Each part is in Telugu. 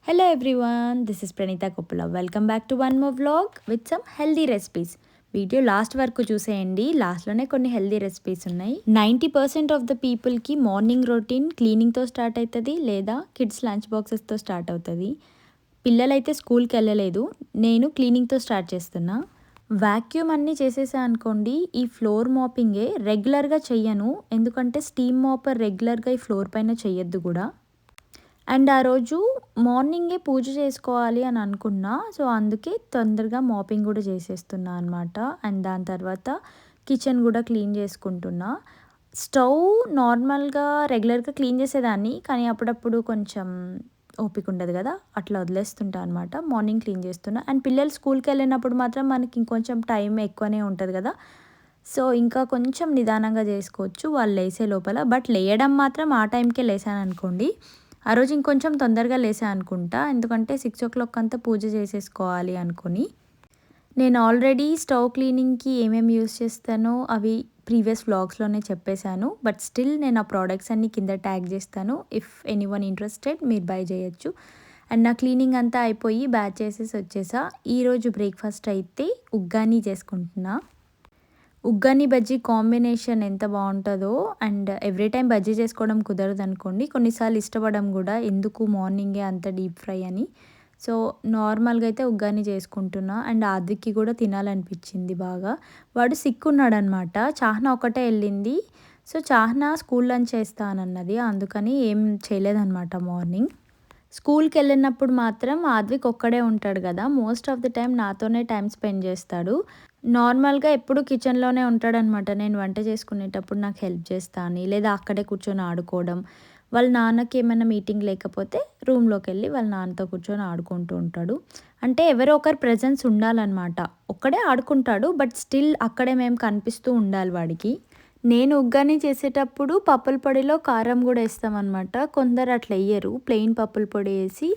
Hello everyone, this is Pranita Koppula. Welcome back to one more vlog with some healthy recipes. Video last వరకు చూసేయండి. లాస్ట్లోనే కొన్ని హెల్దీ రెసిపీస్ ఉన్నాయి. 90% ఆఫ్ ద పీపుల్కి మార్నింగ్ రొటీన్ క్లీనింగ్తో స్టార్ట్ అవుతుంది, లేదా కిడ్స్ లంచ్ బాక్సెస్తో స్టార్ట్ అవుతుంది. పిల్లలైతే స్కూల్కి వెళ్ళలేదు, నేను క్లీనింగ్తో స్టార్ట్ చేస్తున్నా. వ్యాక్యూమ్ అన్నీ చేసేసా అనుకోండి, ఈ ఫ్లోర్ మాపింగే రెగ్యులర్గా చెయ్యను, ఎందుకంటే స్టీమ్ మాపర్ రెగ్యులర్గా ఈ ఫ్లోర్ పైన చెయ్యొద్దు కూడా. అండ్ ఆ రోజు మార్నింగే పూజ చేసుకోవాలి అని అనుకున్నా, సో అందుకే తొందరగా మాపింగ్ కూడా చేసేస్తున్నా అనమాట. అండ్ దాని తర్వాత కిచెన్ కూడా క్లీన్ చేసుకుంటున్నా. స్టవ్ నార్మల్గా రెగ్యులర్గా క్లీన్ చేసేదాన్ని, కానీ అప్పుడప్పుడు కొంచెం ఓపిక ఉండదు కదా, అట్లా వదిలేస్తుంటా అనమాట. మార్నింగ్ క్లీన్ చేస్తున్నా. అండ్ పిల్లలు స్కూల్కి వెళ్ళినప్పుడు మాత్రం మనకి ఇంకొంచెం టైం ఎక్కువనే ఉంటుంది కదా, సో ఇంకా కొంచెం నిదానంగా చేసుకోవచ్చు వాళ్ళు లేసే లోపల. బట్ లేయడం మాత్రం ఆ టైంకే లేసాను అనుకోండి, ఆ రోజు ఇంకొంచెం తొందరగా లేసా అనుకుంటా, ఎందుకంటే 6 o'clock అంతా పూజ చేసేసుకోవాలి అనుకుని. నేను ఆల్రెడీ స్టవ్ క్లీనింగ్కి ఏమేమి యూస్ చేస్తానో అవి ప్రీవియస్ వ్లాగ్స్లోనే చెప్పేశాను, బట్ స్టిల్ నేను ఆ ప్రోడక్ట్స్ అన్నీ కింద ట్యాగ్ చేస్తాను. ఇఫ్ ఎనీవన్ ఇంట్రెస్టెడ్ మీరు బై చేయొచ్చు. అండ్ నా క్లీనింగ్ అంతా అయిపోయి బ్యాచ్ చేసేసి వచ్చేసా. ఈరోజు బ్రేక్ఫాస్ట్ అయితే ఉగ్గాని చేసుకుంటున్నా. ఉగ్గాని బజ్జీ కాంబినేషన్ ఎంత బాగుంటుందో. అండ్ ఎవ్రీ టైం బజ్జీ చేసుకోవడం కుదరదు అనుకోండి, కొన్నిసార్లు ఇష్టపడడం కూడా, ఎందుకు మార్నింగే అంత డీప్ ఫ్రై అని. సో నార్మల్గా అయితే ఉగ్గాని చేసుకుంటున్నా. అండ్ ఆదికి కూడా తినాలనిపించింది బాగా. వాడు సిక్ ఉన్నాడనమాట, చాహ్నా ఒకటే వెళ్ళింది. సో చాహ్నా స్కూల్ లంచ్ చేస్తానన్నది, అందుకని ఏం చేయలేదన్నమాట మార్నింగ్. స్కూల్కి వెళ్ళినప్పుడు మాత్రం ఆద్విక్ ఒక్కడే ఉంటాడు కదా, మోస్ట్ ఆఫ్ ది టైం నాతోనే టైం స్పెండ్ చేస్తాడు. నార్మల్గా ఎప్పుడు కిచెన్లోనే ఉంటాడనమాట. నేను వంట చేసుకునేటప్పుడు నాకు హెల్ప్ చేస్తాను, లేదా అక్కడే కూర్చొని ఆడుకోవడం. వాళ్ళ నాన్నకి ఏమైనా మీటింగ్ లేకపోతే రూమ్లోకి వెళ్ళి వాళ్ళ నాన్నతో కూర్చొని ఆడుకుంటూ ఉంటాడు. అంటే ఎవరో ఒకరు ప్రెజెన్స్ ఉండాలన్నమాట. ఒక్కడే ఆడుకుంటాడు, బట్ స్టిల్ అక్కడే మేము కనిపిస్తూ ఉండాలి వాడికి. నేను ఉగ్గాని చేసేటప్పుడు పప్పుల పొడిలో కారం కూడా వేస్తామన్నమాట. కొందరు అట్లా వేయరు, ప్లెయిన్ పప్పుల పొడి వేసి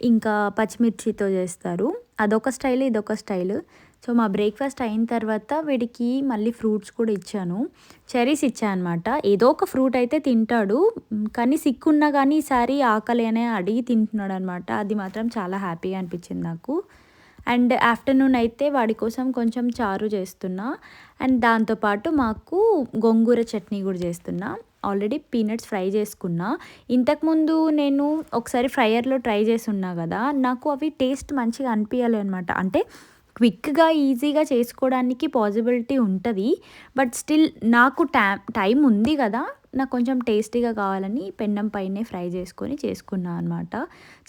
ఇంకా పచ్చిమిర్చితో చేస్తారు. అదొక స్టైల్, ఇదొక స్టైల్. సో మా బ్రేక్ఫాస్ట్ అయిన తర్వాత వీడికి మళ్ళీ ఫ్రూట్స్ కూడా ఇచ్చాను. చెరీస్ ఇచ్చాను అనమాట. ఏదో ఒక ఫ్రూట్ అయితే తింటాడు, కానీ సిక్కున్నా కానీ ఈసారి ఆకలి అనే అడిగి తింటున్నాడు అనమాట. అది మాత్రం చాలా హ్యాపీగా అనిపించింది నాకు. అండ్ ఆఫ్టర్నూన్ అయితే వాడి కోసం కొంచెం చారు చేస్తున్నా. అండ్ దాంతోపాటు మాకు గోంగూర చట్నీ కూడా చేస్తున్నా. ఆల్రెడీ పీనట్స్ ఫ్రై చేసుకున్నా. ఇంతకుముందు నేను ఒకసారి ఫ్రైయర్లో ట్రై చేసి ఉన్నా కదా, నాకు అవి టేస్ట్ మంచిగా అనిపించాలి అనమాట. అంటే క్విక్గా ఈజీగా చేసుకోవడానికి పాసిబిలిటీ ఉంటుంది, బట్ స్టిల్ నాకు టైం ఉంది కదా, నాకు కొంచెం టేస్టీగా కావాలని పెన్నం పైనే ఫ్రై చేసుకున్నాను అనమాట.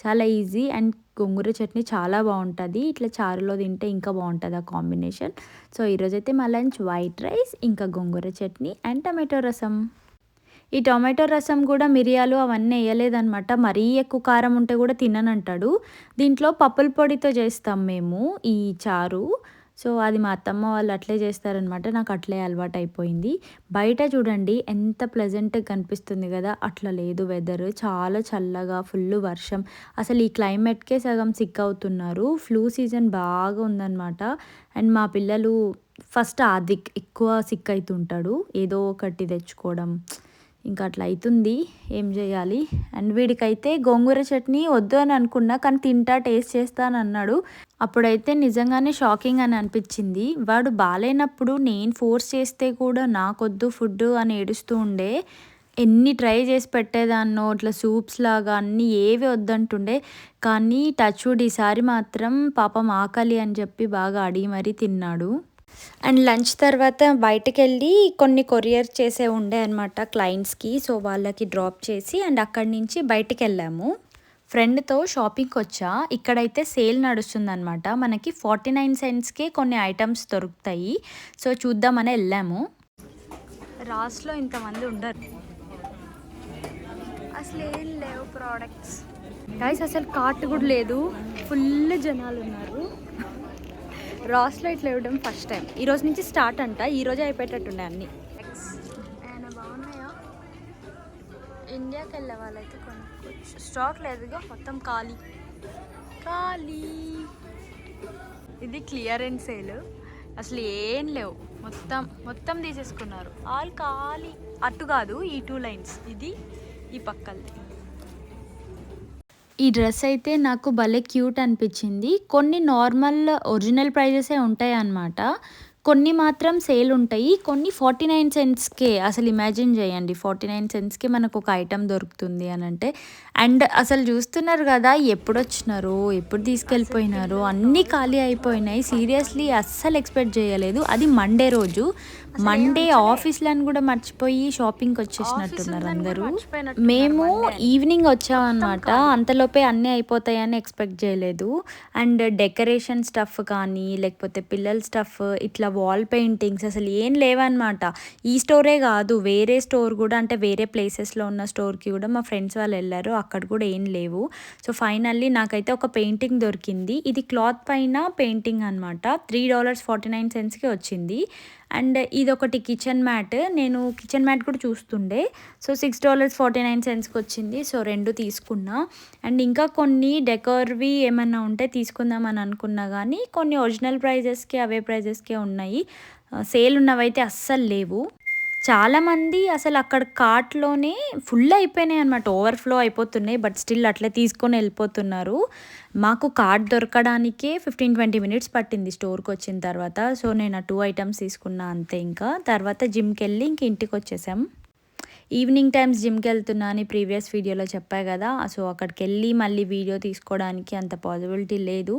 చాలా ఈజీ. అండ్ గోంగూర చట్నీ చాలా బాగుంటుంది, ఇట్లా చారులో తింటే ఇంకా బాగుంటుంది ఆ కాంబినేషన్. సో ఈరోజైతే మా లంచ్ వైట్ రైస్, ఇంకా గోంగూర చట్నీ అండ్ టమాటో రసం. ఈ టొమాటో రసం కూడా మిరియాలు అవన్నీ వేయలేదనమాట. మరీ ఎక్కువ కారం ఉంటే కూడా తిననంటాడు. దీంట్లో పప్పుల పొడితో చేస్తాం మేము ఈ చారు. సో అది మా అత్తమ్మ వాళ్ళు అట్లే చేస్తారనమాట, నాకు అట్లే అలవాటు అయిపోయింది. బయట చూడండి ఎంత ప్లెజెంట్గా కనిపిస్తుంది కదా, అట్లా లేదు వెదర్. చాలా చల్లగా, ఫుల్ వర్షం. అసలు ఈ క్లైమేట్కే సగం సిక్ అవుతున్నారు. ఫ్లూ సీజన్ బాగా ఉందన్నమాట. అండ్ మా పిల్లలు ఫస్ట్ ఆదిక్ ఎక్కువ సిక్ అవుతుంటాడు, ఏదో ఒకటి తెచ్చుకోవడం, ఇంకా అట్లా అవుతుంది, ఏం చేయాలి. అండ్ వీడికైతే గోంగూర చట్నీ వద్దు అని అనుకున్నా, కానీ తింటా, టేస్ట్ చేస్తాను అన్నాడు. అప్పుడైతే నిజంగానే షాకింగ్ అని అనిపించింది. వాడు బాగాలేనప్పుడు నేను ఫోర్స్ చేస్తే కూడా నాకొద్దు ఫుడ్ అని ఏడుస్తూ ఉండే. ఎన్ని ట్రై చేసి పెట్టేదాన్నో, ఇట్లా సూప్స్ లాగా అన్నీ ఏవి వద్దంటుండే, కానీ టచ్ వుడ్ ఈసారి మాత్రం పాపం ఆకలి అని చెప్పి బాగా అడిగి మరీ తిన్నాడు. అండ్ లంచ్ తర్వాత బయటకు వెళ్ళి కొన్ని కొరియర్ చేసే ఉండే అనమాట క్లయింట్స్కి. సో వాళ్ళకి డ్రాప్ చేసి అండ్ అక్కడి నుంచి బయటికి వెళ్ళాము. ఫ్రెండ్తో షాపింగ్కి వచ్చా. ఇక్కడైతే సేల్ నడుస్తుందన్నమాట. మనకి 49 cents కొన్ని ఐటమ్స్ దొరుకుతాయి. సో చూద్దామని వెళ్ళాము. రాస్లో ఇంతమంది ఉండరు, అసలు ఏం లేవు ప్రోడక్ట్స్. గైస్ అసలు కార్ట్ కూడా లేదు, ఫుల్ జనాలు ఉన్నారు. రాస్లో ఇట్లా ఇవ్వడం ఫస్ట్ టైం. ఈరోజు నుంచి స్టార్ట్ అంట, ఈరోజే అయిపోయేటట్టుండే అన్నీ. ఏమైనా బాగున్నాయా? ఇండియాకి వెళ్ళే వాళ్ళైతే కొనుక్కోవచ్చు, స్టాక్ లేదుగా, మొత్తం ఖాళీ. ఇది క్లియరెన్స్ సేల్, అసలు ఏం లేవు, మొత్తం తీసేసుకున్నారు. ఆల్ ఖాళీ. అటు కాదు, ఈ 2 lines, ఇది ఈ పక్కది. ఈ డ్రెస్ అయితే నాకు భలే క్యూట్ అనిపించింది. కొన్ని నార్మల్ ఒరిజినల్ ప్రైజెసే ఉంటాయన్నమాట. కొన్ని మాత్రం సేల్ ఉంటాయి. కొన్ని 49 సెంట్స్‌కే అసలు ఇమాజిన్ చేయండి. 49 సెంట్స్‌కి మనకు ఒక ఐటెమ్ దొరుకుతుంది అనంటే. అండ్ అసలు చూస్తున్నారు కదా! ఎప్పుడొచ్చినారో, ఎప్పుడు తీసుకెళ్ళిపోయినారో అన్నీ ఖాళీ అయిపోయినాయి. సీరియస్‌లీ అస్సలు ఎక్స్‌పెక్ట్ చేయలేదు. అది మండే రోజు. మండే ఆఫీస్‌లని కూడా మర్చిపోయి షాపింగ్‌కి వచ్చేసినట్టున్నారు అందరూ. మేము ఈవినింగ్ వచ్చామన్నమాట. అంతలోపే అన్నీ అయిపోతాయని ఎక్స్‌పెక్ట్ చేయలేదు. అండ్ డెకరేషన్ స్టఫ్ కానీ, లేకపోతే పిల్లల స్టఫ్, ఇట్లా వాల్ పెయింటింగ్స్ అసలు ఏం లేవన్నమాట. ఈ స్టోరే కాదు, వేరే స్టోర్ కూడా, అంటే వేరే ప్లేసెస్‌లో ఉన్న స్టోర్‌కి కూడా మా ఫ్రెండ్స్ వాళ్ళు ఎళ్లారు. అక్కడ కూడా ఏం లేవు. సో, ఫైనల్లీ నాకైతే ఒక పెయింటింగ్ దొరికింది. ఇది క్లాత్ పైన పెయింటింగ్ అనమాట. $3.49కి వచ్చింది. అండ్ ఇదొకటి కిచెన్ మ్యాట్. నేను కిచెన్ మ్యాట్ కూడా చూస్తుండే. సో, $6.49కి వచ్చింది. సో, 2 తీసుకున్నా. అండ్ ఇంకా కొన్ని డెకర్‌వి ఏమన్నా ఉంటే తీసుకుందామని అనుకున్నా గానీ, కొన్ని ఒరిజినల్ ప్రైజెస్‌కి అవే ప్రైజెస్‌కే ఉన్నాయి. సేల్ ఉన్నవైతే అస్సలు లేవు. చాలామంది అసలు అక్కడ కార్ట్‌లోనే ఫుల్ అయిపోయినాయన్నమాట. ఓవర్‌ఫ్లో అయిపోతున్నాయి. బట్ స్టిల్ అట్లే తీసుకొని ఎళ్ళిపోతున్నారు. మాకు కార్ట్ దొరకడానికే 15, 20 మినిట్స్ పట్టింది స్టోర్‌కొచ్చిన తర్వాత. సో, నేను ఆ 2 ఐటెమ్స్ తీసుకున్నా అంతే ఇంకా. తర్వాత జిమ్‌కెళ్ళి ఇంక ఇంటికొచ్చేసాం. ఈవినింగ్ టైమ్స్ జిమ్‌కెళ్తున్నా అని ప్రీవియస్ వీడియోలో చెప్పా గదా! సో, అక్కడికెళ్ళి మళ్ళీ వీడియో తీసుకోవడానికి అంత పాజిబిలిటీ లేదు.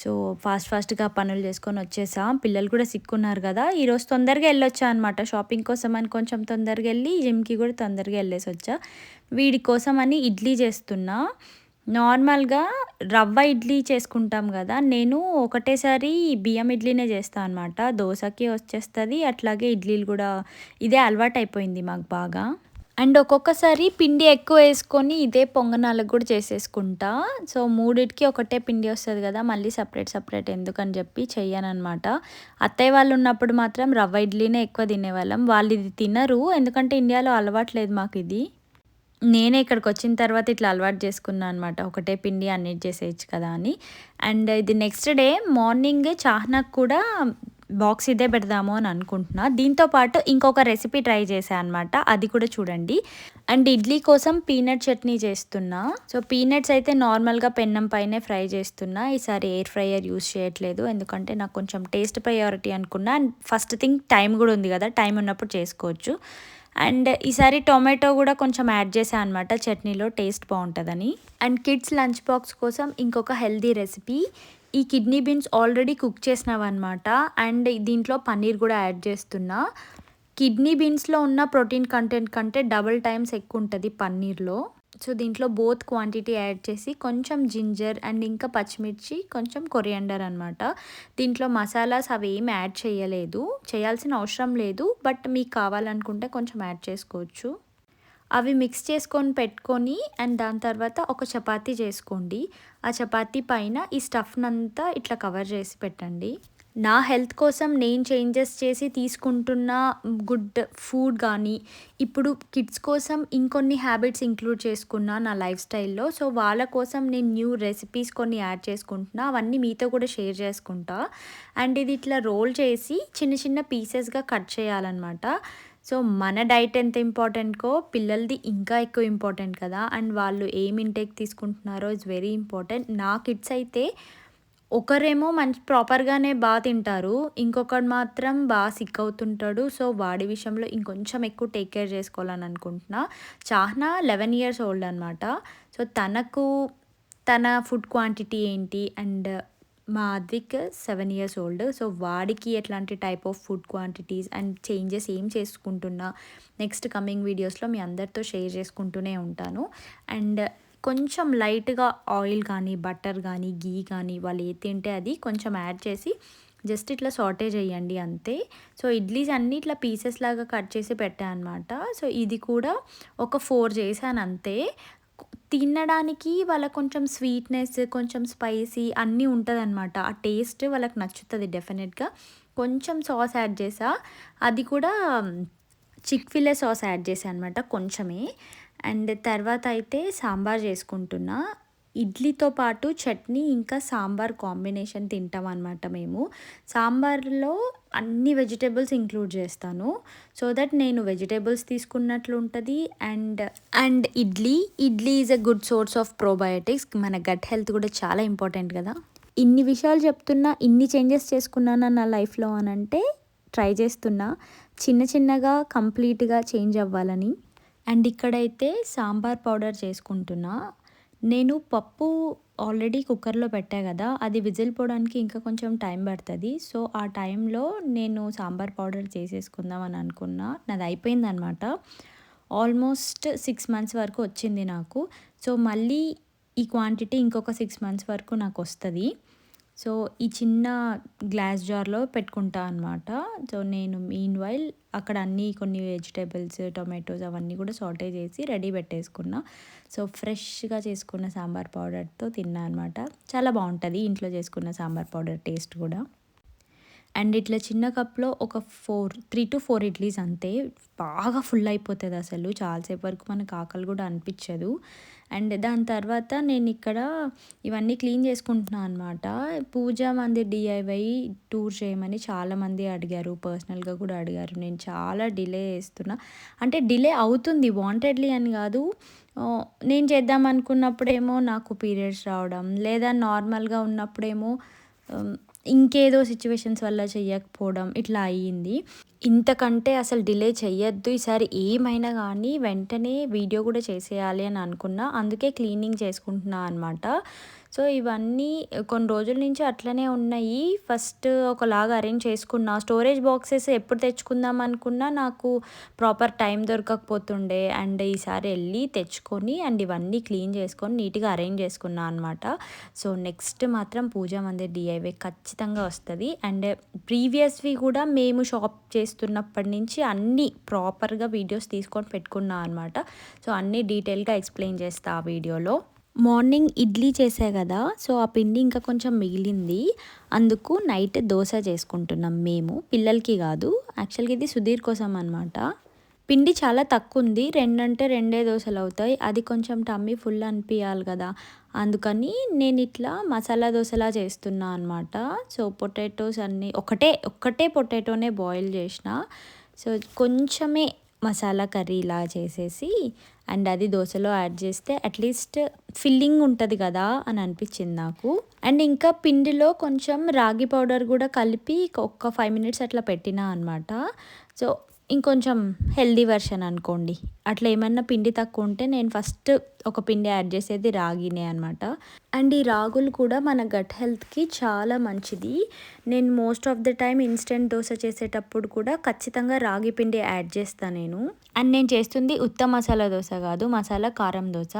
సో, ఫాస్ట్‌గా పనులు చేసుకొని వచ్చేసా. పిల్లలు కూడా సిక్కున్నారు గదా! ఈరోజు తొందరగా ఎళ్ళొచ్చా అనమాట. షాపింగ్ కోసం అని కొంచెం తొందరగా ఎళ్ళి జిమ్‌కి కూడా తొందరగా ఎళ్ళేసొచ్చా. వీడి కోసమని ఇడ్లీ చేస్తున్నా. నార్మల్‌గా రవ్వ ఇడ్లీ చేసుకుంటాం గదా! నేను ఒకటేసారి బియ్యం ఇడ్లీనే చేస్తా అనమాట. దోసకి వచ్చేస్తది. అట్లాగే ఇడ్లీలు కూడా ఇదే అలవాటయిపోయింది మాకు బాగా. అండ్ ఒక్కొక్కసారి పిండి ఎక్కువేసుకొని ఇదే పొంగనాలకు గూడా చేసేసుకుంటా. సో, మూడిటికి ఒకటే పిండి వస్తది గదా! మళ్ళీ సెపరేట్ ఎందుకని జెప్పి చెయ్యననమాట. అత్తయ్య వాళ్ళున్నప్పుడు మాత్రం రవ్వ ఇడ్లీనే ఎక్కువ తినేవాళ్ళం. వాళ్ళిది తినరు. ఎందుకంటే ఇండియాలో అలవాట్లేదు మాకిది. నేనే ఇక్కడికొచ్చిన తర్వాత ఇట్లా అలవాటు చేసుకున్నా అనమాట. ఒకటే పిండి అన్నిటి చేసేయొచ్చు కదా అని. అండ్ ఇది నెక్స్ట్ డే మార్నింగ్ చాహ్నాకు కూడా బాక్స్ ఇదే పెడదాము అని అనుకుంటున్నా. దీంతో పాటు ఇంకొక రెసిపీ ట్రై చేశా అనమాట. అది కూడా చూడండి. అండ్ ఇడ్లీ కోసం పీనట్ చట్నీ చేస్తున్నా. సో, పీనట్స్ అయితే నార్మల్‌గా పెన్నం పైనే ఫ్రై చేస్తున్నా. ఈసారి ఎయిర్ ఫ్రైయర్ యూజ్ చేయట్లేదు. ఎందుకంటే నాకు కొంచెం టేస్ట్ ప్రయారిటీ అనుకున్నా. అండ్ ఫస్ట్ థింగ్ టైం కూడా ఉంది కదా! టైం ఉన్నప్పుడు చేసుకోవచ్చు. అండ్ ఈసారి టొమాటో కూడా కొంచెం యాడ్ చేశా అనమాట చట్నీలో, టేస్ట్ బావుంటదని. అండ్ కిడ్స్ లంచ్ బాక్స్ కోసం ఇంకొక హెల్తీ రెసిపీ. ఈ కిడ్నీ బీన్స్ ఆల్రెడీ కుక్ చేసినవన్నమాట. అండ్ దీంట్లో పన్నీర్ కూడా యాడ్ చేస్తున్నా. కిడ్నీ బీన్స్‌లో ఉన్న ప్రోటీన్ కంటెంట్ కంటే డబుల్ టైమ్స్ ఎక్కువుంటది పన్నీర్‌లో. సో, దీంట్లో బోత్ క్వాంటిటీ యాడ్ చేసి కొంచెం జింజర్ అండ్ ఇంకా పచ్చిమిర్చి, కొంచెం కొరియాండర్ అనమాట. దీంట్లో మసాలాస్ అవేమి యాడ్ చేయలేదు. చేయాల్సిన అవసరం లేదు. బట్ మీకు కావాలనుకుంటే కొంచెం యాడ్ చేసుకోవచ్చు. అవి మిక్స్ చేసుకొని పెట్టుకొని అండ్ దాని తర్వాత ఒక చపాతీ చేసుకోండి. ఆ చపాతీ పైన ఈ స్టఫ్‌నంతా ఇట్లా కవర్ చేసి పెట్టండి. నా హెల్త్ కోసం నేను చేంజెస్ చేసి తీసుకుంటున్న గుడ్ ఫుడ్ గానీ, ఇప్పుడు కిడ్స్ కోసం ఇంకొన్ని హ్యాబిట్స్ ఇంక్లూడ్ చేసుకున్నా నా లైఫ్ స్టైల్‌లో. సో, వాళ్ళ కోసం నేను న్యూ రెసిపీస్ కొన్ని యాడ్ చేసుకుంటున్నా. అవన్నీ మీతో కూడా షేర్ చేసుకుంటా. అండ్ ఇది ఇట్లా రోల్ చేసి చిన్న చిన్న పీసెస్‌గా కట్ చేయాలనమాట. సో, మన డైట్ ఎంత ఇంపార్టెంట్‌కో పిల్లలది ఇంకా ఎక్కువ ఇంపార్టెంట్ కదా! అండ్ వాళ్ళు ఏం ఇంటేక్ తీసుకుంటున్నారో ఇట్స్ వెరీ ఇంపార్టెంట్. నా కిడ్స్ అయితే ఒకరేమో మంచి ప్రాపర్‌గానే తింటారు. ఇంకొకడు మాత్రం సిక్ అవుతుంటాడు. సో, వాడి విషయంలో ఇంకొంచెం ఎక్కువ టేక్ కేర్ చేసుకోవాలని అనుకుంటున్నా. చాహ్నా 11 ఇయర్స్ ఓల్డ్ అనమాట. సో, తన ఫుడ్ క్వాంటిటీ ఏంటి అండ్ మా అద్విక్ 7 ఇయర్స్ ఓల్డ్. సో, వాడికి ఎట్లాంటి type of food quantities and changes ఏం చేసుకుంటున్నా నెక్స్ట్ కమింగ్ వీడియోస్‌లో మీ అందరితో షేర్ చేసుకుంటూనే ఉంటాను. అండ్ కొంచెం లైట్‌గా ఆయిల్ కానీ, బటర్ కానీ, ఘీ కానీ వాళ్ళు ఏది తింటే అది కొంచెం యాడ్ చేసి జస్ట్ ఇట్లా సాటే చేయండి అంతే. సో, ఇడ్లీస్ అన్నీ ఇట్లా పీసెస్ లాగా కట్ చేసి పెట్టా అనమాట. సో, ఇది కూడా ఒక 4 చేశాను అంతే. తినడానికి వాళ్ళకి కొంచెం స్వీట్‌నెస్, కొంచెం స్పైసీ అన్నీ ఉంటదనమాట. ఆ టేస్ట్ వాళ్ళకి నచ్చుతది డెఫినెట్‌గా. కొంచెం సాస్ యాడ్ చేశా. అది కూడా చిక్ ఫిలే సాస్ యాడ్ చేశా అనమాట కొంచెమే. అండ్ తర్వాత అయితే సాంబార్ చేసుకుంటున్నా. ఇడ్లీతో పాటు చట్నీ ఇంకా సాంబార్ కాంబినేషన్ తింటామనమాట మేము. సాంబార్‌లో అన్ని వెజిటేబుల్స్ ఇంక్లూడ్ చేస్తాను. సో దట్ నేను వెజిటేబుల్స్ తీసుకున్నట్లు ఉంటుంది. And idli is a good source of probiotics. మన గట్ హెల్త్ కూడా చాలా ఇంపార్టెంట్ కదా. ఇన్ని విషయాలు చెప్తున్నా, ఇన్ని చేంజెస్ చేసుకున్నాను నా లైఫ్లో అని అంటే ట్రై చేస్తున్నా చిన్న చిన్నగా కంప్లీట్గా చేంజ్ అవ్వాలని. అండ్ ఇక్కడైతే సాంబార్ పౌడర్ చేసుకుంటున్నా. నేను పప్పు ఆల్రెడీ కుక్కర్లో పెట్టా కదా, అది విజిల్ పోవడానికి ఇంకా కొంచెం టైం పడుతుంది. సో ఆ టైంలో నేను సాంబార్ పౌడర్ చేసేసుకుందాం అని అనుకున్నా. నాది అయిపోయిందనమాట. ఆల్మోస్ట్ 6 months వరకు వచ్చింది నాకు. సో మళ్ళీ ఈ క్వాంటిటీ ఇంకొక 6 months వరకు నాకు వస్తుంది. సో ఈ చిన్న గ్లాస్ జార్లో పెట్టుకుంటా అనమాట. సో నేను మీన్ వైల్ అక్కడ కొన్ని వెజిటేబుల్స్, టొమాటోస్ అవన్నీ కూడా సాటే చేసి రెడీ పెట్టేసుకున్నా. సో ఫ్రెష్గా చేసుకున్న సాంబార్ పౌడర్తో తిన్నా అనమాట. చాలా బాగుంటుంది ఇంట్లో చేసుకున్న సాంబార్ పౌడర్ టేస్ట్ కూడా. అండ్ ఇట్లా చిన్న కప్లో ఒక 3 to 4 ఇడ్లీస్ అంతే. బాగా ఫుల్ అయిపోతుంది అసలు. చాలాసేపు వరకు మనకు ఆకలి కూడా అనిపించదు. అండ్ దాని తర్వాత నేను ఇక్కడ ఇవన్నీ క్లీన్ చేసుకుంటున్నాను అనమాట. పూజా మందిర్ DIY టూర్ చేయమని చాలామంది అడిగారు, పర్సనల్గా కూడా అడిగారు. నేను చాలా డిలే చేస్తున్నా. అంటే డిలే అవుతుంది, వాంటెడ్లీ అని కాదు. నేను చేద్దాం అనుకున్నప్పుడేమో నాకు పీరియడ్స్ రావడం, లేదా నార్మల్గా ఉన్నప్పుడేమో ఇంకేదో సిచ్యువేషన్స్ వల్ల చెయ్యకపోవడం ఇట్లా అయ్యింది. ఇంతకంటే అసలు డిలే చెయ్యొద్దు, ఈసారి ఏమైనా కానీ వెంటనే వీడియో కూడా చేసేయాలి అని అనుకున్నా. అందుకే క్లీనింగ్ చేసుకుంటున్నా అనమాట. సో ఇవన్నీ కొన్ని రోజుల నుంచి అట్లనే ఉన్నాయి. ఫస్ట్ ఒకలాగా అరేంజ్ చేసుకున్నా. స్టోరేజ్ బాక్సెస్ ఎప్పుడు తెచ్చుకుందాం అనుకున్నా నాకు ప్రాపర్ టైం దొరకకపోతుండే. అండ్ ఈసారి వెళ్ళి తెచ్చుకొని అండ్ ఇవన్నీ క్లీన్ చేసుకొని నీట్గా అరేంజ్ చేసుకున్నా అనమాట. సో నెక్స్ట్ మాత్రం పూజా మందిర్ DIY ఖచ్చితంగా వస్తుంది. అండ్ ప్రీవియస్వి కూడా మేము షాప్ చేస్తున్నప్పటి నుంచి అన్నీ ప్రాపర్గా వీడియోస్ తీసుకొని పెట్టుకున్నా అనమాట. సో అన్నీ డీటెయిల్గా ఎక్స్ప్లెయిన్ చేస్తా ఆ వీడియోలో. మార్నింగ్ ఇడ్లీ చేసా కదా, సో ఆ పిండి ఇంకా కొంచెం మిగిలింది. అందుకు నైట్ దోశ చేసుకుంటున్నాం మేము, పిల్లలకి కాదు. యాక్చువల్గా ఇది సుధీర్ కోసం అనమాట. పిండి చాలా తక్కువ ఉంది, 2 అంటే 2 దోశలు అవుతాయి. అది కొంచెం టమ్మీ ఫుల్ అనిపించాలి కదా, అందుకని నేను ఇట్లా మసాలా దోశలా చేస్తున్నా అనమాట. సో పొటాటోస్ అన్నీ ఒక్కటే పొటాటోనే బాయిల్ చేసిన. సో కొంచెమే మసాలా కర్రీ ఇలా చేసేసి అండ్ అది దోశలో యాడ్ చేస్తే అట్లీస్ట్ ఫిల్లింగ్ ఉంటుంది కదా అని అనిపించింది నాకు. అండ్ ఇంకా పిండిలో కొంచెం రాగి పౌడర్ కూడా కలిపి ఒక 5 minutes అట్లా పెట్టినా అనమాట. సో ఇంకొంచెం హెల్దీ వెర్షన్ అనుకోండి. అట్లా ఏమన్నా పిండి తక్కువ ఉంటే నేను ఫస్ట్ ఒక పిండి యాడ్ చేసేది రాగినే అనమాట. అండ్ ఈ రాగులు కూడా మన గట్ హెల్త్కి చాలా మంచిది. నేను most of the time instant dosa చేసేటప్పుడు కూడా ఖచ్చితంగా రాగి పిండి యాడ్ చేస్తాను నేను. అండ్ నేను చేస్తుంది ఉత్త మసాలా దోశ కాదు, మసాలా కారం దోశ.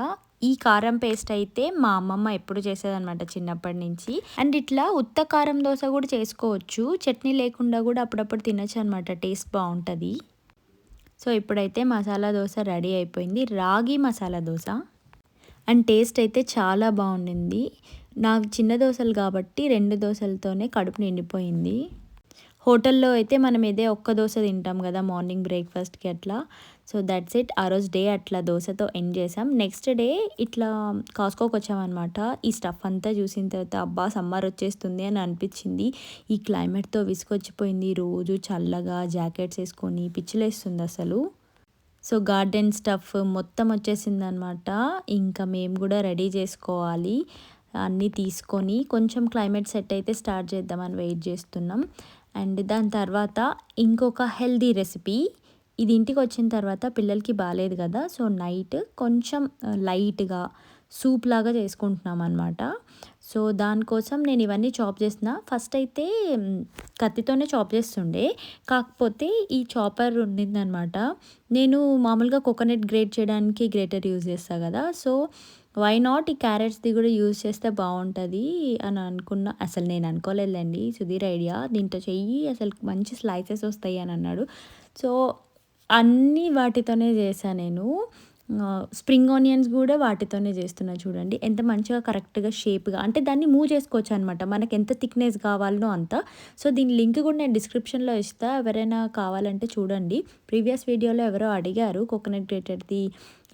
ఈ కారం పేస్ట్ అయితే మా అమ్మమ్మ ఎప్పుడు చేసేదనమాట చిన్నప్పటి నుంచి. అండ్ ఇట్లా ఉత్త కారం దోశ కూడా చేసుకోవచ్చు, చట్నీ లేకుండా కూడా అప్పుడప్పుడు తినచ్చు అనమాట, టేస్ట్ బాగుంటుంది. సో ఇప్పుడైతే మసాలా దోశ రెడీ అయిపోయింది, రాగి మసాలా దోశ. అండ్ టేస్ట్ అయితే చాలా బాగుండింది. నాకు చిన్న దోశలు కాబట్టి 2 దోశలతోనే కడుపు నిండిపోయింది. హోటల్లో అయితే మనం ఒక్క దోశ తింటాం కదా మార్నింగ్ బ్రేక్ఫాస్ట్కి అట్లా. So that's it. ఆ రోజు డే అట్లా దోశతో ఎండ్ చేసాం. నెక్స్ట్ డే ఇట్లా కాస్కోకి వచ్చామన్నమాట. ఈ స్టఫ్ అంతా చూసిన తర్వాత అబ్బా సమ్మర్ వచ్చేస్తుంది అని అనిపించింది. ఈ క్లైమేట్తో విసుకొచ్చిపోయింది. రోజు చల్లగా జాకెట్స్ వేసుకొని పిచ్చిలేస్తుంది అసలు. సో గార్డెన్ స్టఫ్ మొత్తం వచ్చేసింది అనమాట. ఇంకా మేము కూడా రెడీ చేసుకోవాలి. అన్నీ తీసుకొని కొంచెం క్లైమేట్ సెట్ అయితే స్టార్ట్ చేద్దామని వెయిట్ చేస్తున్నాం. అండ్ దాని తర్వాత ఇంకొక హెల్దీ రెసిపీ. ఇది ఇంటికి వచ్చిన తర్వాత పిల్లలకి బాగాలేదు కదా, సో నైట్ కొంచెం లైట్గా సూప్ లాగా చేసుకుంటున్నాం అనమాట. సో దానికోసం నేను ఇవన్నీ చాప్ చేసిన. ఫస్ట్ అయితే కత్తితోనే చాప్ చేస్తుండే, కాకపోతే ఈ చాపర్ ఉండిందనమాట. నేను మామూలుగా కోకోనట్ గ్రేట్ చేయడానికి గ్రేటర్ యూజ్ చేస్తాను కదా, సో వై నాట్ ఈ క్యారెట్స్ది కూడా యూజ్ చేస్తే బాగుంటుంది అని అనుకున్నా. అసలు నేను అనుకోలేదండి, సుధీర్ ఐడియా, దీంట్లో చెయ్యి అసలు మంచి స్లైసెస్ వస్తాయి అని అన్నాడు. సో అన్నీ వాటితోనే చేశాను నేను. స్ప్రింగ్ ఆనియన్స్ కూడా వాటితోనే చేస్తున్నా. చూడండి ఎంత మంచిగా కరెక్ట్గా షేప్గా, అంటే దాన్ని మూవ్ చేసుకోవచ్చు అనమాట మనకి ఎంత థిక్నెస్ కావాలనో అంత. సో దీని లింక్ కూడా నేను డిస్క్రిప్షన్లో ఇస్తా, ఎవరైనా కావాలంటే చూడండి. ప్రీవియస్ వీడియోలో ఎవరో అడిగారు కోకోనట్ గ్రేటర్ది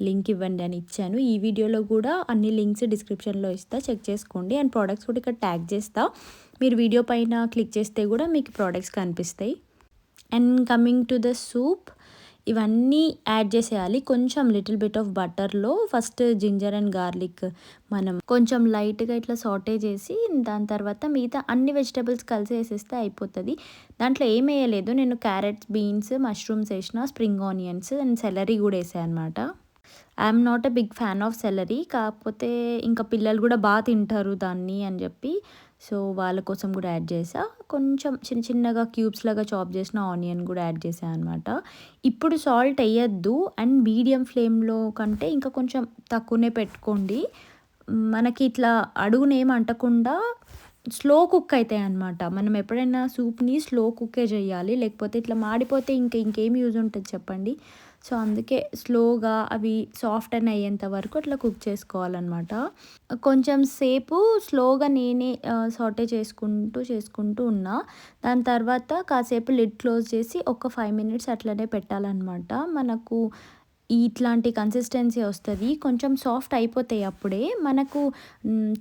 లింక్ ఇవ్వండి అని ఇచ్చాను. ఈ వీడియోలో కూడా అన్ని లింక్స్ డిస్క్రిప్షన్లో ఇస్తా, చెక్ చేసుకోండి. అండ్ ప్రోడక్ట్స్ కూడా ఇక్కడ ట్యాగ్ చేస్తా, మీరు వీడియో పైన క్లిక్ చేస్తే కూడా మీకు ప్రోడక్ట్స్ కనిపిస్తాయి. And coming to the soup, ఇవన్నీ యాడ్ చేసేయాలి. కొంచెం లిటిల్ బిట్ ఆఫ్ బటర్లో ఫస్ట్ జింజర్ అండ్ గార్లిక్ మనం కొంచెం లైట్గా ఇట్లా సాటే చేసి, దాని తర్వాత మిగతా అన్ని వెజిటబుల్స్ కలిసి వేసేస్తే అయిపోతుంది. దాంట్లో ఏం వేయలేదు, నేను క్యారెట్స్, బీన్స్, మష్రూమ్స్ వేసిన, స్ప్రింగ్ ఆనియన్స్ అండ్ సెలరీ కూడా వేసాను అనమాట. I'm not a big fan of celery, కాకపోతే ఇంకా పిల్లలు కూడా బాగా తింటారు దాన్ని అని చెప్పి, సో వాళ్ళ కోసం కూడా యాడ్ చేసా. కొంచెం చిన్న చిన్నగా క్యూబ్స్ లాగా చాప్ చేసిన ఆనియన్ కూడా యాడ్ చేసాను అనమాట. ఇప్పుడు సాల్ట్ వేయద్దు, అండ్ మీడియం ఫ్లేమ్లో కంటే ఇంకా కొంచెం తక్కువనే పెట్టుకోండి. మనకి ఇట్లా అడుగునేం అంటకుండా స్లో కుక్ అవుతాయి అనమాట. మనం ఎప్పుడైనా సూప్ని స్లో కుక్కే చేయాలి, లేకపోతే ఇట్లా మాడిపోతే ఇంకేం యూజ్ ఉంటుంది చెప్పండి. సో అందుకే స్లోగా అవి సాఫ్ట్ అని అయ్యేంత వరకు అట్లా కుక్ చేసుకోవాలన్నమాట. కొంచెం సేపు స్లోగా నేనే సాటే చేసుకుంటూ ఉన్నా. దాని తర్వాత కాసేపు లిడ్ క్లోజ్ చేసి ఒక 5 మినిట్స్ అట్లనే పెట్టాలన్నమాట. మనకు ఇట్లాంటి కన్సిస్టెన్సీ వస్తుంది. కొంచెం సాఫ్ట్ అయిపోతాయి అప్పుడే. మనకు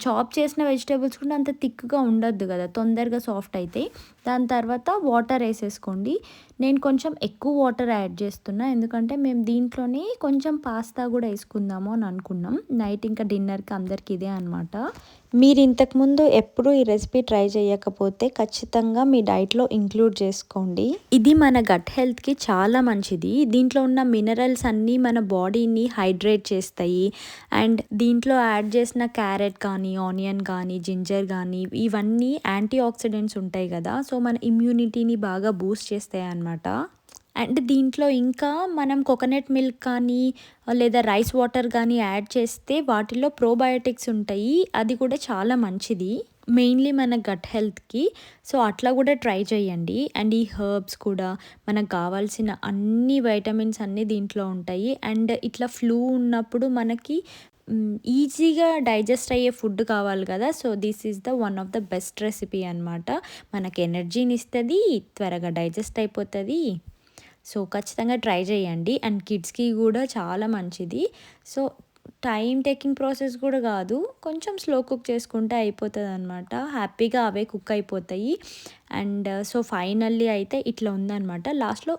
చాప్ చేసిన వెజిటేబుల్స్ కూడా అంత థిక్గా ఉండద్దు కదా, తొందరగా సాఫ్ట్ అవుతాయి. దాని తర్వాత వాటర్ వేసేసుకోండి. నేను కొంచెం ఎక్కువ వాటర్ యాడ్ చేస్తున్నా, ఎందుకంటే మేము దీంట్లోనే కొంచెం పాస్తా కూడా వేసుకుందాము అని అనుకున్నాం. నైట్ ఇంకా డిన్నర్కి అందరికి ఇదే అనమాట. మీరు ఇంతకుముందు ఎప్పుడు ఈ రెసిపీ ట్రై చేయకపోతే ఖచ్చితంగా మీ డైట్లో ఇంక్లూడ్ చేసుకోండి. ఇది మన గట్ హెల్త్కి చాలా మంచిది. దీంట్లో ఉన్న మినరల్స్ అన్నీ మన బాడీని హైడ్రేట్ చేస్తాయి. అండ్ దీంట్లో యాడ్ చేసిన క్యారెట్ కానీ, ఆనియన్ కానీ, జింజర్ కానీ, ఇవన్నీ యాంటీ ఆక్సిడెంట్స్ ఉంటాయి కదా, సో మన ఇమ్యూనిటీని బాగా బూస్ట్ చేస్తాయి అన్నమాట. అండ్ దీంట్లో ఇంకా మనం కోకోనట్ మిల్క్ కానీ లేదా రైస్ వాటర్ కానీ యాడ్ చేస్తే వాటిలో ప్రోబయోటిక్స్ ఉంటాయి, అది కూడా చాలా మంచిది మెయిన్లీ మన గట్ హెల్త్కి. సో అట్లా కూడా ట్రై చేయండి. అండ్ ఈ హర్బ్స్ కూడా మనకు కావాల్సిన అన్ని వైటమిన్స్ అన్నీ దీంట్లో ఉంటాయి. అండ్ ఇట్లా ఫ్లూ ఉన్నప్పుడు మనకి ఈజీగా డైజెస్ట్ అయ్యే ఫుడ్ కావాలి కదా, so this is the one of the best recipe అనమాట. మనకి ఎనర్జీని ఇస్తుంది, త్వరగా డైజెస్ట్ అయిపోతుంది. సో ఖచ్చితంగా ట్రై చేయండి. అండ్ కిడ్స్కి కూడా చాలా మంచిది. సో టైం టేకింగ్ ప్రాసెస్ కూడా కాదు, కొంచెం స్లో కుక్ చేసుకుంటే అయిపోతుంది అనమాట. హ్యాపీగా అవే కుక్ అయిపోతాయి. అండ్ సో ఫైనల్లీ అయితే ఇట్లా ఉందన్నమాట. లాస్ట్లో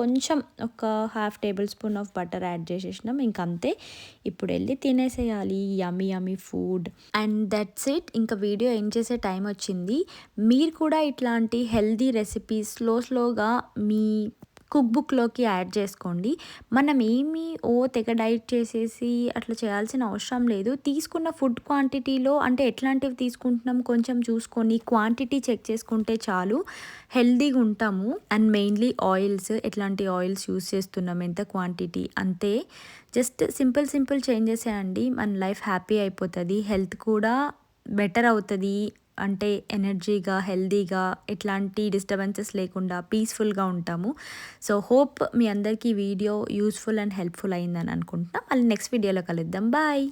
కొంచెం ఒక 1/2 tablespoon of butter add చేసేసినాం, ఇంకంతే. ఇప్పుడు వెళ్ళి తినేసేయాలి yummy yummy food. And that's it. ఇంకా వీడియో ఎండ్ చేసే టైం వచ్చింది. మీరు కూడా ఇట్లాంటి హెల్దీ రెసిపీస్ స్లోగా మీ కుక్ బుక్లోకి యాడ్ చేసుకోండి. మనం తెగ డైట్ చేసేసి అట్లా చేయాల్సిన అవసరం లేదు. తీసుకున్న ఫుడ్ క్వాంటిటీలో అంటే ఎట్లాంటివి తీసుకుంటున్నాం కొంచెం చూసుకొని క్వాంటిటీ చెక్ చేసుకుంటే చాలు, హెల్దీగా ఉంటాము. అండ్ మెయిన్లీ ఆయిల్స్, ఎట్లాంటి ఆయిల్స్ యూస్ చేస్తున్నాం, ఎంత క్వాంటిటీ, అంతే. జస్ట్ సింపుల్ చేంజెస్ అండి, మన లైఫ్ హ్యాపీ అయిపోతుంది, హెల్త్ కూడా బెటర్ అవుతుంది. అంటే ఎనర్జీగా, హెల్దీగా, ఎట్లాంటి డిస్టర్బెన్సెస్ లేకుండా పీస్ఫుల్గా ఉంటాము. సో హోప్ మీ అందరికీ వీడియో యూస్ఫుల్ అండ్ హెల్ప్ఫుల్ అయిందని అనుకుంటున్నాం. మళ్ళీ నెక్స్ట్ వీడియోలో కలుద్దాం. బాయ్.